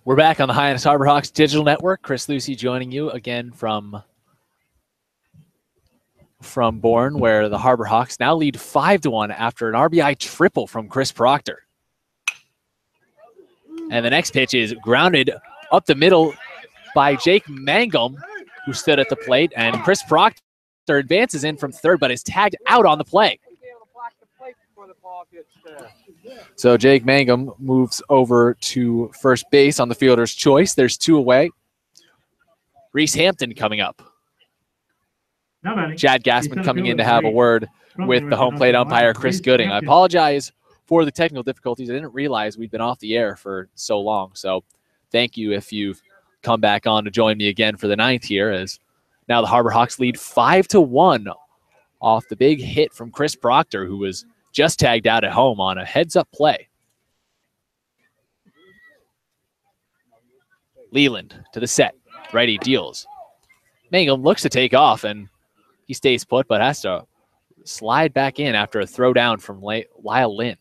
We're back on the Hyannis Harbor Hawks digital network. Chris Lucy joining you again from Bourne, where the Harbor Hawks now lead 5-1 after an RBI triple from Chris Proctor. And the next pitch is grounded up the middle by Jake Mangum, who stood at the plate, and Chris Proctor advances in from third, but is tagged out on the play. So Jake Mangum moves over to first base on the fielder's choice. There's two away. Reese Hampton coming up. Chad Gassman coming in to have a word with the home plate umpire, Chris Gooding. I apologize for the technical difficulties. I didn't realize we'd been off the air for so long. So thank you if you've come back on to join me again for the ninth here, as now the Harbor Hawks lead 5-1 off the big hit from Chris Proctor, who was just tagged out at home on a heads-up play. Leland to the set. Righty deals. Mangum looks to take off, and he stays put, but has to slide back in after a throw down from Lyle Lynn.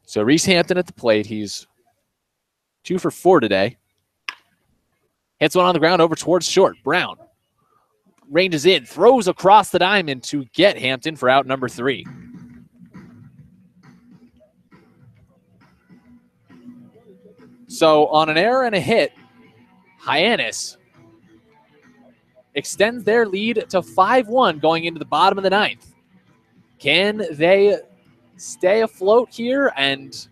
So Reese Hampton at the plate. He's 2 for 4 today. Hits one on the ground over towards short. Brown ranges in, throws across the diamond to get Hampton for out number 3. So on an error and a hit, Hyannis extends their lead to 5-1 going into the bottom of the ninth. Can they stay afloat here and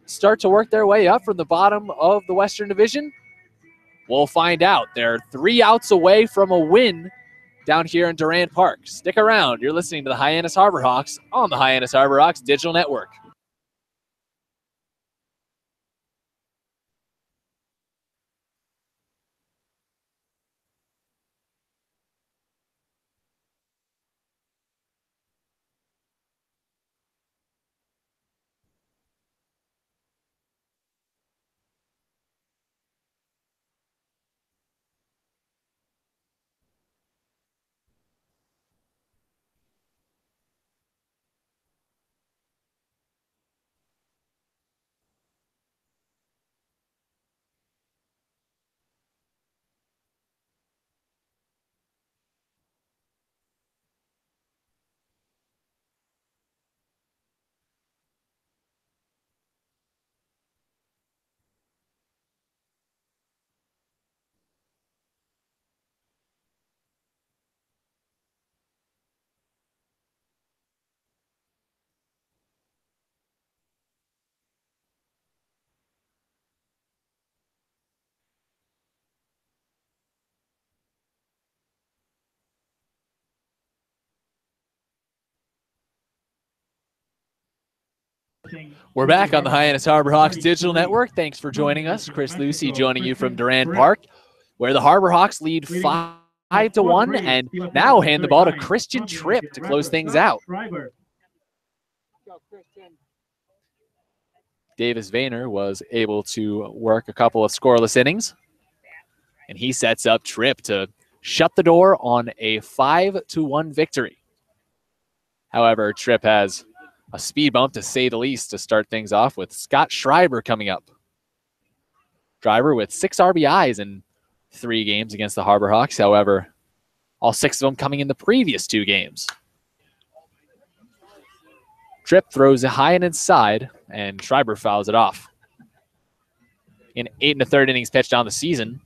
start to work their way up from the bottom of the Western Division? We'll find out. They're 3 outs away from a win down here in Durant Park. Stick around. You're listening to the Hyannis Harbor Hawks on the Hyannis Harbor Hawks digital network. We're back on the Hyannis Harbor Hawks digital network. Thanks for joining us. Chris Lucy joining you from Durant Park, where the Harbor Hawks lead 5-1 and now hand the ball to Christian Tripp to close things out. Davis Vayner was able to work a couple of scoreless innings, and he sets up Tripp to shut the door on a 5-1 victory. However, Tripp has a speed bump, to say the least, to start things off with Scott Schreiber coming up. Schreiber with 6 RBIs in 3 games against the Harbor Hawks. However, all 6 of them coming in the previous 2 games. Tripp throws it high and inside, and Schreiber fouls it off. In 8 1/3 innings pitched on the season,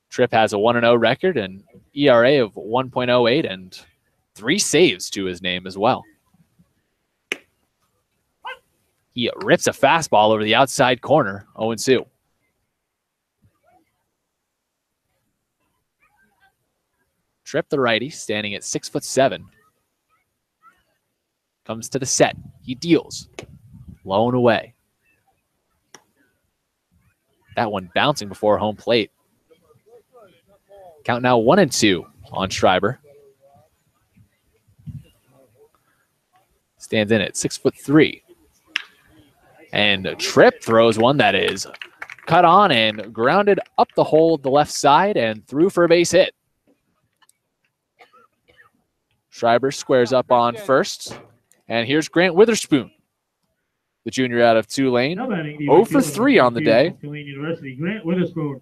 Tripp has a 1-0 record, an ERA of 1.08, and 3 saves to his name as well. He rips a fastball over the outside corner, 0-2. Tripp, the righty, standing at 6'7". Comes to the set. He deals. Low and away. That one bouncing before home plate. Count now 1-2 on Schreiber. Stands in at 6'3". And Tripp throws one that is cut on and grounded up the hole the left side and through for a base hit. Schreiber squares up on first. And here's Grant Witherspoon, the junior out of Tulane. 0 for 3 on the day. Grant Witherspoon.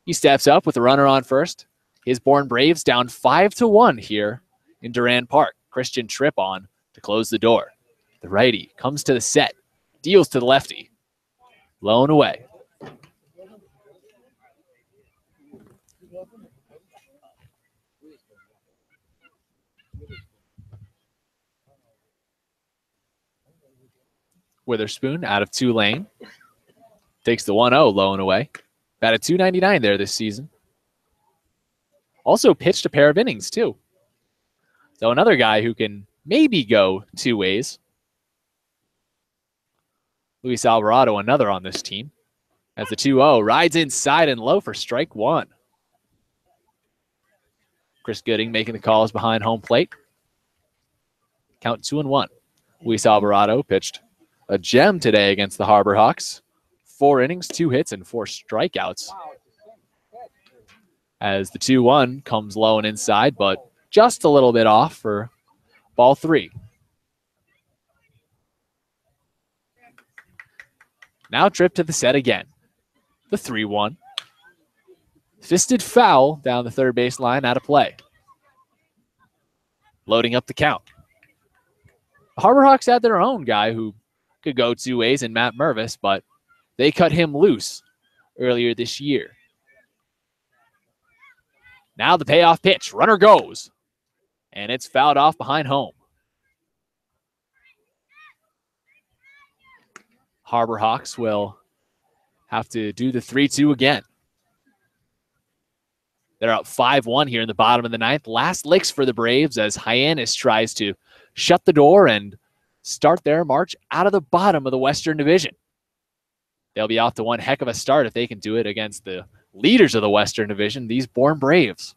He steps up with a runner on first. His Bourne Braves down 5-1 here in Durand Park. Christian Tripp on to close the door. The righty comes to the set, deals to the lefty. Low and away. Witherspoon out of Tulane. Takes the 1-0 low and away. Batted .299 there this season. Also pitched a pair of innings, too. So another guy who can maybe go two ways. Luis Alvarado, another on this team. As the 2-0 rides inside and low for strike one. Chris Gooding making the calls behind home plate. Count 2-1. Luis Alvarado pitched a gem today against the Harbor Hawks. 4 innings, 2 hits, and 4 strikeouts. As the 2-1 comes low and inside, but just a little bit off for ball 3. Now Tripp to the set again. The 3-1. Fisted foul down the third base line, out of play. Loading up the count. The Harbor Hawks had their own guy who could go two ways in Matt Mervis, but they cut him loose earlier this year. Now the payoff pitch. Runner goes. And it's fouled off behind home. Harbor Hawks will have to do the 3-2 again. They're up 5-1 here in the bottom of the ninth. Last licks for the Braves as Hyannis tries to shut the door and start their march out of the bottom of the Western Division. They'll be off to one heck of a start if they can do it against the leaders of the Western Division, these Bourne Braves.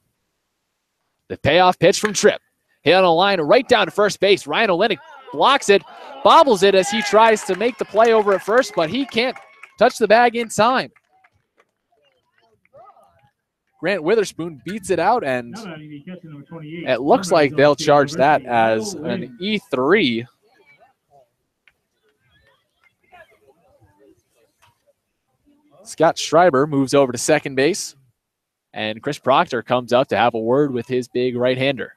The payoff pitch from Tripp. Hit on a line right down to first base. Ryan Olenek blocks it, bobbles it as he tries to make the play over at first, but he can't touch the bag in time. Grant Witherspoon beats it out, and it looks like they'll charge that as an E3. Scott Schreiber moves over to second base, and Chris Proctor comes up to have a word with his big right-hander.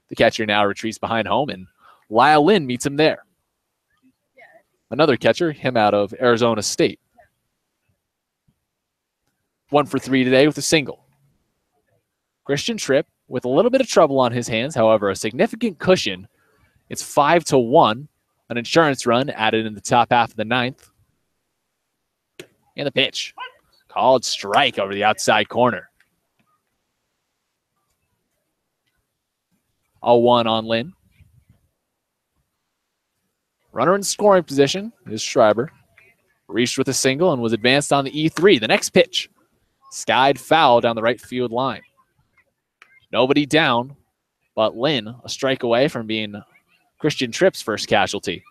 The catcher now retreats behind home, and Lyle Lynn meets him there. Another catcher, him out of Arizona State. 1 for 3 today with a single. Christian Tripp with a little bit of trouble on his hands, however, a significant cushion. It's 5-1, an insurance run added in the top half of the ninth. And the pitch. Called strike over the outside corner. 0-1 on Lynn. Runner in scoring position is Schreiber. Reached with a single and was advanced on the E3. The next pitch. Skied foul down the right field line. Nobody down, but Lynn a strike away from being Christian Tripp's first casualty.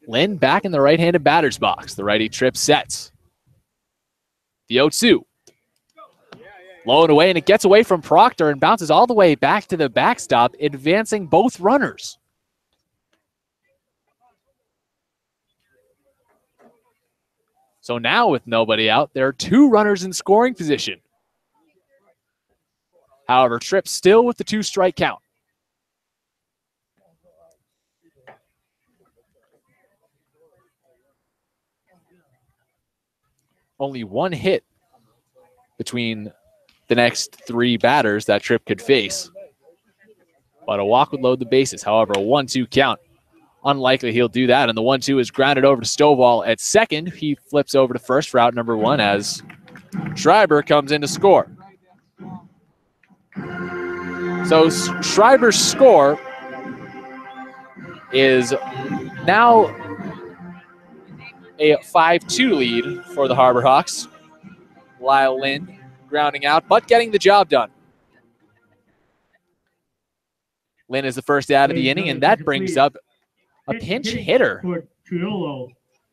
Lynn back in the right-handed batter's box. The righty Tripp sets. The 0-2. Low and away, and it gets away from Proctor and bounces all the way back to the backstop, advancing both runners. So now with nobody out, there are 2 runners in scoring position. However, Tripp still with the 2-strike count. Only 1 hit between the next 3 batters that Tripp could face. But a walk would load the bases. However, a 1-2 count. Unlikely he'll do that. And the 1-2 is grounded over to Stovall at second. He flips over to first for out number 1 as Schreiber comes in to score. So Schreiber's score is now a 5-2 lead for the Harbor Hawks. Lyle Lynn grounding out, but getting the job done. Lynn is the first out of the inning, and that brings up a pinch hitter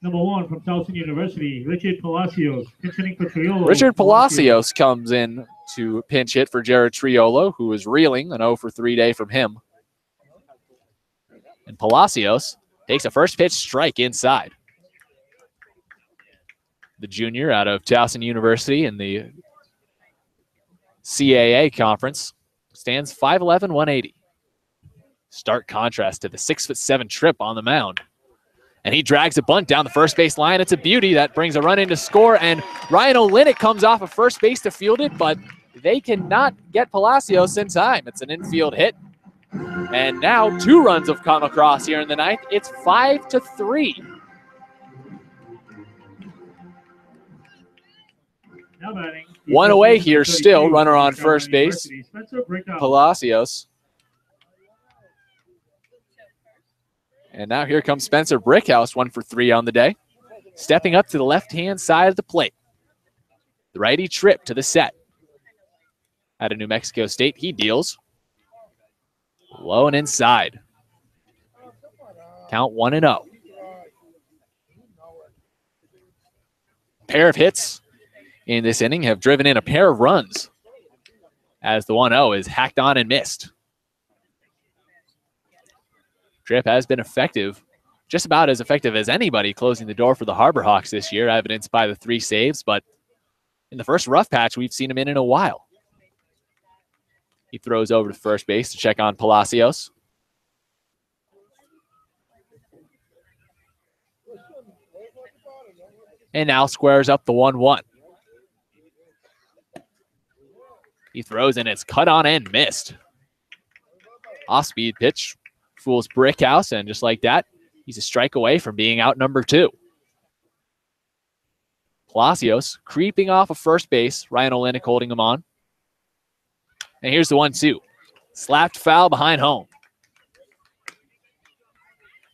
Number 1 from Towson University, Richard Palacios, pinch hitting for Triolo. Richard Palacios comes in to pinch hit for Jared Triolo, who is reeling, an 0 for 3 day from him. And Palacios takes a first pitch strike inside. The junior out of Towson University in the CAA conference stands 5'11", 180. Stark contrast to the 6'7" Tripp on the mound. And he drags a bunt down the first base line. It's a beauty that brings a run in to score. And Ryan Olenek comes off of first base to field it, but they cannot get Palacios in time. It's an infield hit. And now 2 runs have come across here in the ninth. It's 5-3. Now batting. One away here still. Runner on first base. Palacios. And now here comes Spencer Brickhouse, 1 for 3 on the day. Stepping up to the left-hand side of the plate. The righty Tripp to the set. Out of New Mexico State, he deals. Low and inside. Count 1-0. Pair of hits in this inning have driven in a pair of runs as the 1-0 is hacked on and missed. Tripp has been effective, just about as effective as anybody closing the door for the Harbor Hawks this year, evidenced by the 3 saves, but in the first rough patch we've seen him in a while. He throws over to first base to check on Palacios. And now squares up the 1-1. He throws and it's cut on and missed. Off-speed pitch fools Brickhouse, and just like that, he's a strike away from being out number 2. Palacios creeping off of first base. Ryan Olenek holding him on. And here's the 1-2. Slapped foul behind home.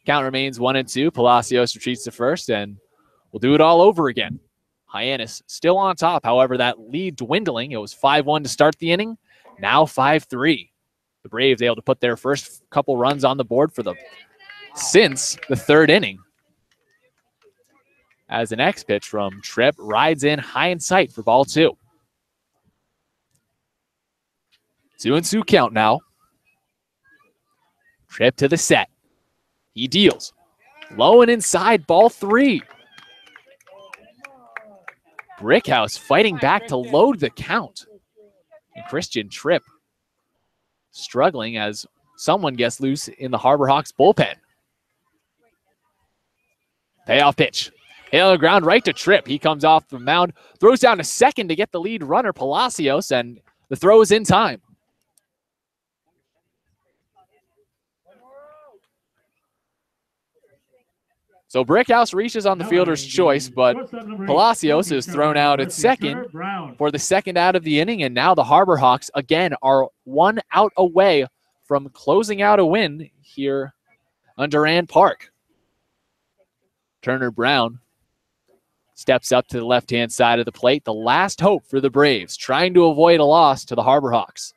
Count remains 1-2. Palacios retreats to first, and we'll do it all over again. Hyannis still on top. However, that lead dwindling. It was 5-1 to start the inning. Now 5-3. The Braves able to put their first couple runs on the board for since the 3rd inning. As the next pitch from Tripp rides in high in sight for ball 2. 2-2 count now. Tripp to the set. He deals. Low and inside, ball 3. Brickhouse fighting back to load the count. And Christian Tripp struggling as someone gets loose in the Harbor Hawks bullpen. Payoff pitch. Hit on the ground right to Tripp. He comes off the mound, throws down to second to get the lead runner, Palacios, and the throw is in time. So Brickhouse reaches on the fielder's choice, but Palacios is thrown out at second for the second out of the inning, and now the Harbor Hawks, again, are 1 out away from closing out a win here on Durand Park. Turner Brown steps up to the left-hand side of the plate, the last hope for the Braves, trying to avoid a loss to the Harbor Hawks.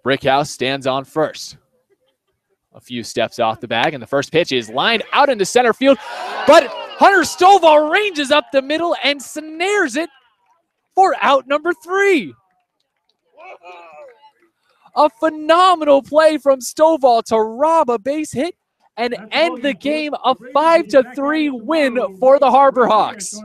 Brickhouse stands on first. A few steps off the bag, and the first pitch is lined out into center field, but Hunter Stovall ranges up the middle and snares it for out number 3. A phenomenal play from Stovall to rob a base hit and end the game, a 5-3 win for the Harbor Hawks.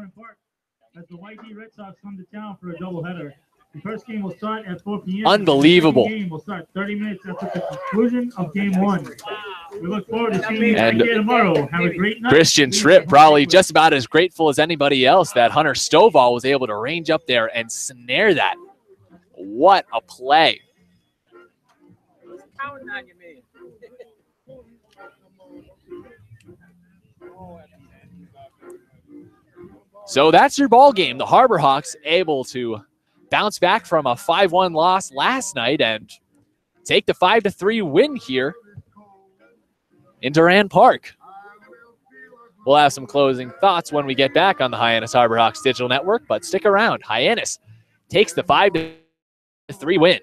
As the White Red Sox come to town for a doubleheader. The first game will start at 4 p.m. Unbelievable. The second game will start 30 minutes after the conclusion of game 1. We look forward to seeing you back here tomorrow. Have a great night. Christian Tripp probably just about as grateful as anybody else that Hunter Stovall was able to range up there and snare that. What a play. So that's your ball game. The Harbor Hawks able to bounce back from a 5-1 loss last night and take the 5-3 win here in Durand Park. We'll have some closing thoughts when we get back on the Hyannis Harbor Hawks Digital Network, but stick around. Hyannis takes the 5-3 win.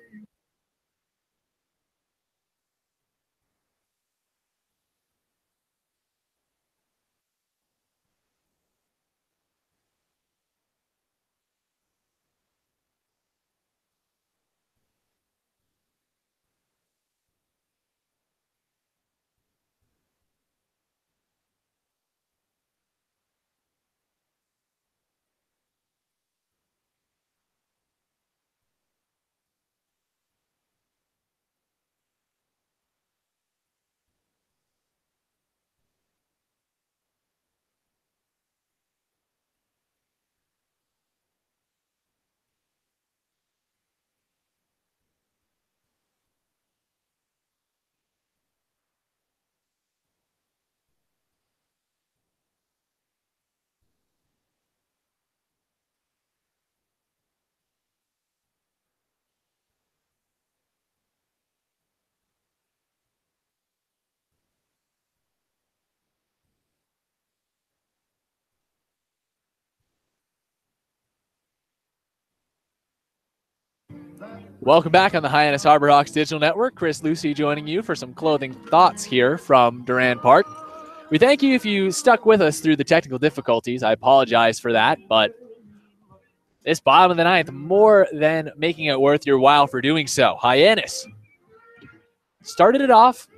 Welcome back on the Hyannis Harbor Hawks Digital Network. Chris Lucy joining you for some clothing thoughts here from Durand Park. We thank you if you stuck with us through the technical difficulties. I apologize for that, but this bottom of the ninth, more than making it worth your while for doing so. Hyannis started it off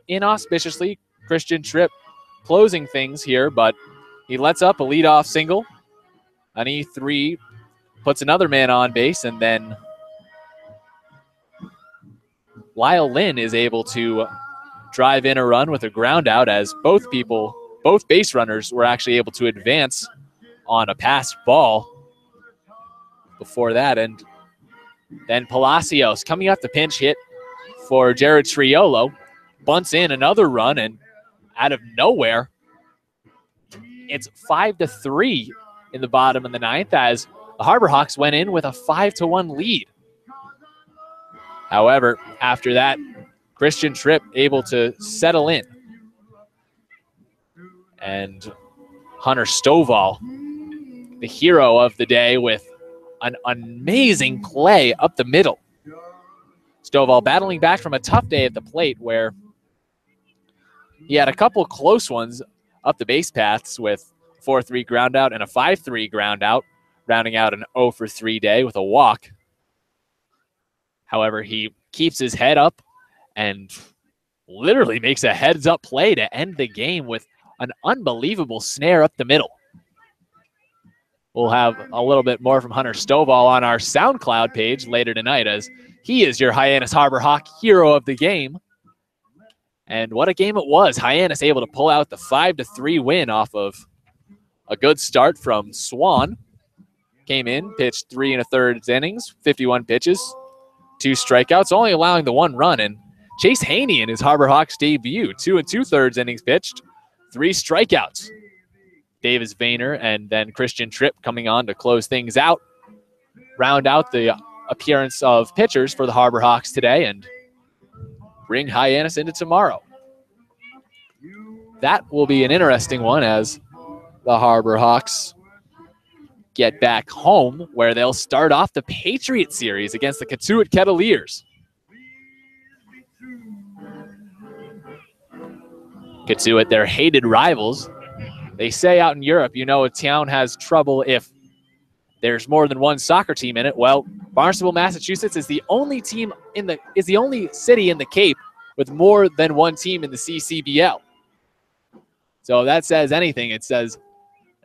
inauspiciously. Christian Tripp closing things here, but he lets up a leadoff single. An E3 puts another man on base, and then Lyle Lynn is able to drive in a run with a ground out as both base runners were actually able to advance on a passed ball before that. And then Palacios coming up the pinch hit for Jared Triolo, bunts in another run, and out of nowhere, it's 5-3 in the bottom of the ninth as the Harbor Hawks went in with a 5-1 lead. However, after that, Christian Tripp able to settle in. And Hunter Stovall, the hero of the day, with an amazing play up the middle. Stovall battling back from a tough day at the plate where he had a couple close ones up the base paths with 4-3 ground out and a 5-3 ground out, rounding out an 0-for-3 day with a walk. However, he keeps his head up and literally makes a heads-up play to end the game with an unbelievable snare up the middle. We'll have a little bit more from Hunter Stovall on our SoundCloud page later tonight, as he is your Hyannis Harbor Hawk hero of the game. And what a game it was. Hyannis able to pull out the 5-3 win off of a good start from Swan. Came in, pitched 3 1/3 innings, 51 pitches, 2 strikeouts, only allowing the 1 run. And Chase Haney in his Harbor Hawks debut, 2 2/3 innings pitched, 3 strikeouts. Davis Vayner and then Christian Tripp coming on to close things out, round out the appearance of pitchers for the Harbor Hawks today and bring Hyannis into tomorrow. That will be an interesting one as the Harbor Hawks get back home, where they'll start off the Patriot series against the Katuitt Kettleers. Katuitt, their hated rivals. They say out in Europe, you know, a town has trouble if there's more than one soccer team in it. Well, Barnstable, Massachusetts is the only team is the only city in the Cape with more than one team in the CCBL. So if that says anything, it says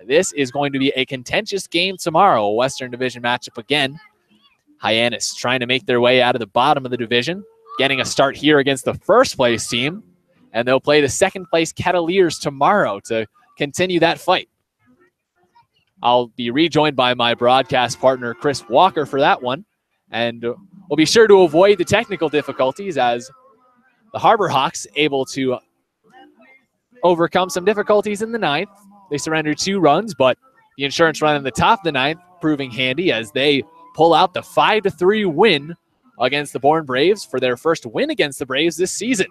this is going to be a contentious game tomorrow, a Western Division matchup again. Hyannis trying to make their way out of the bottom of the division, getting a start here against the first place team, and they'll play the second place Kettleers tomorrow to continue that fight. I'll be rejoined by my broadcast partner, Chris Walker, for that one, and we'll be sure to avoid the technical difficulties as the Harbor Hawks able to overcome some difficulties in the ninth. They surrendered 2 runs, but the insurance run in the top of the ninth proving handy as they pull out the 5-3 win against the Bourne Braves for their first win against the Braves this season.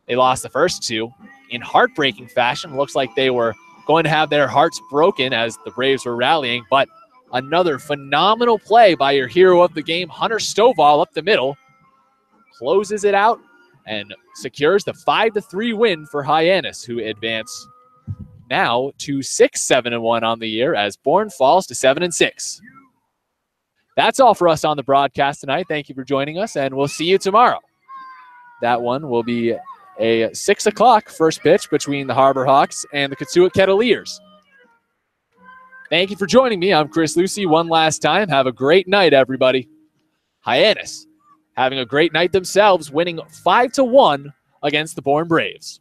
They lost the first 2 in heartbreaking fashion. Looks like they were going to have their hearts broken as the Braves were rallying, but another phenomenal play by your hero of the game, Hunter Stovall, up the middle, closes it out and secures the 5-3 win for Hyannis, who advance now to 6-7-1 on the year as Bourne falls to 7-6. That's all for us on the broadcast tonight. Thank you for joining us, and we'll see you tomorrow. That one will be a 6 o'clock first pitch between the Harbor Hawks and the Katuitt Kettleers. Thank you for joining me. I'm Chris Lucy one last time. Have a great night, everybody. Hyannis having a great night themselves, winning 5-1 against the Bourne Braves.